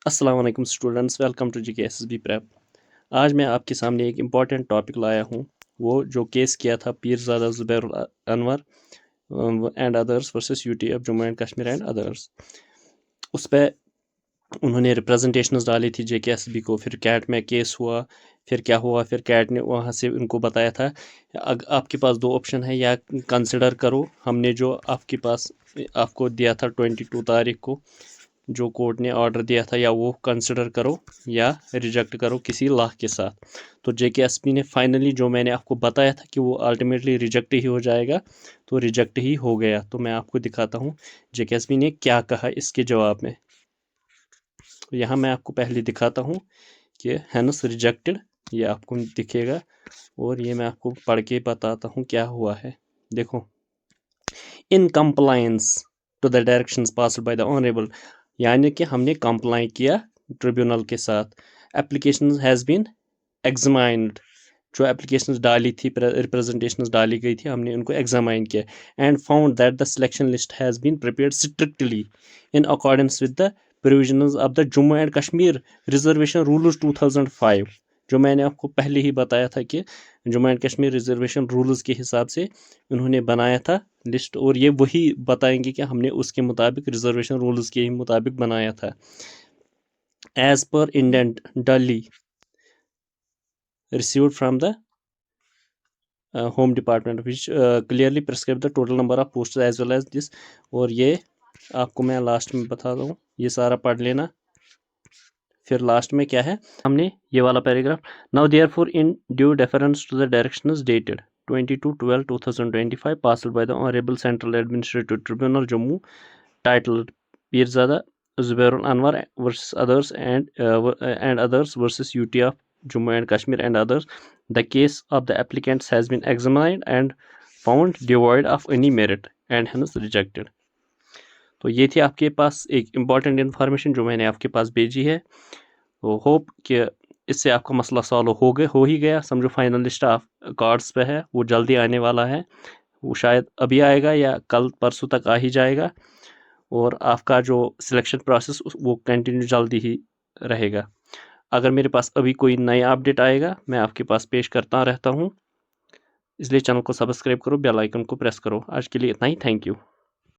अस्सलाम वालेकुम students, welcome to GK SSB prep. आज मैं आपके सामने एक इम्पॉर्टेंट टॉपिक लाया हूँ, वो जो केस किया था Pirzada Zubair Anwar and others versus UT of Jammu and Kashmir and others. उस पर उन्होंने रिप्रेजेंटेशंस डाली थी जेके एसएसबी को, फिर कैट में केस हुआ, फिर क्या हुआ, फिर कैट ने वहाँ से उनको बताया था आपके पास दो ऑप्शन है, या कंसिडर करो हमने जो आपके पास आपको दिया था 22 तारीख को जो कोर्ट ने ऑर्डर दिया था, या वो कंसिडर करो या रिजेक्ट करो किसी लॉ के साथ। तो जेकेएसपी ने फाइनली जो मैंने आपको बताया था कि वो अल्टीमेटली रिजेक्ट ही हो जाएगा, तो रिजेक्ट ही हो गया। तो मैं आपको दिखाता हूँ जेकेएसपी ने क्या कहा इसके जवाब में। तो यहाँ मैं आपको पहले दिखाता हूँ कि हैंस रिजेक्टेड, ये आपको दिखेगा, और ये मैं आपको पढ़ के बताता हूँ क्या हुआ है। देखो, in compliance to the directions passed by the honourable, यानी कि हमने कंप्लाई किया ट्रिब्यूनल के साथ। एप्लीकेशन हैज़ बीन एग्जामाइंड, जो एप्लीकेशन डाली थी, रिप्रेजेंटेशन डाली गई थी, हमने उनको एग्जामाइन किया। And found that the selection list has been prepared strictly in accordance with the provisions of the Jammu and Kashmir reservation rules 2005। जो मैंने आपको पहले ही बताया था कि Jammu and Kashmir reservation rules के हिसाब से उन्होंने बनाया था लिस्ट, और ये वही बताएंगे कि हमने उसके मुताबिक रिजर्वेशन रूल्स के ही मुताबिक बनाया था। एज पर इंडेंट डली received from the home department which clearly prescribe the total number of posts as well as this। और ये आपको मैं लास्ट में बता दूँ, ये सारा पढ़ लेना। फिर लास्ट में क्या है, हमने ये वाला paragraph, now therefore in due deference to the directions dated 22/12/2025 passed by the Honorable Central Administrative Tribunal Jammu titled Pirzada Zubair Anwar versus others and others versus UT of Jammu and Kashmir and others, the case of the applicants has been examined and found devoid of any merit and hence rejected। तो ये थी आपके पास एक important information जो मैंने आपके पास भेजी है। तो होप कि इससे आपका मसला सॉल्व हो ही गया। समझो फाइनल लिस्ट ऑफ कार्ड्स पे है, वो जल्दी आने वाला है, वो शायद अभी आएगा या कल परसों तक आ ही जाएगा, और आपका जो सिलेक्शन प्रोसेस वो कंटिन्यू जल्दी ही रहेगा। अगर मेरे पास अभी कोई नया अपडेट आएगा मैं आपके पास पेश करता रहता हूँ, इसलिए चैनल को सब्सक्राइब करो, बेल आइकन को प्रेस करो। आज के लिए इतना ही, थैंक यू।